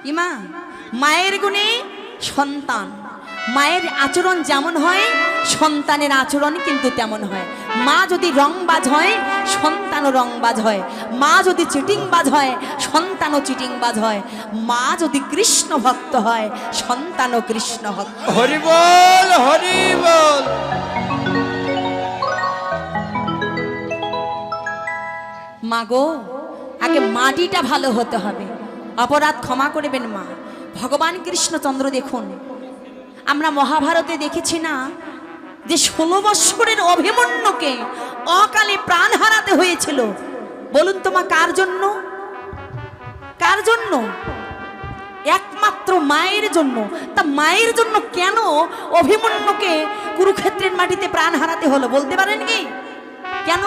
ইমা মায়ের গুণে সন্তান, মায়ের আচরণ যেমন হয় সন্তানের আচরণ কিন্তু তেমন হয়। মা যদি রংবাজ হয় সন্তানও রংবাজ হয়, মা যদি চিটিংবাজ হয় সন্তানও চিটিংবাজ হয়, মা যদি কৃষ্ণ ভক্ত হয় সন্তানও কৃষ্ণ ভক্ত। হরি বল, হরি বল। মা গো, আগে মাটিটা ভালো হতে হবে। অপরাধ ক্ষমা করবেন মা। ভগবান কৃষ্ণচন্দ্র দেখুন, আমরা মহাভারতে দেখেছি না যে 16 বৎসরের অভিমন্যুকে অকালে প্রাণ হারাতে হয়েছিল। বলুন তো মা, কার জন্য? কার জন্য? একমাত্র মায়ের জন্য। তা মায়ের জন্য কেন অভিমন্যুকে কুরুক্ষেত্রের মাটিতে প্রাণ হারাতে হলো বলতে পারেন কি? কেন?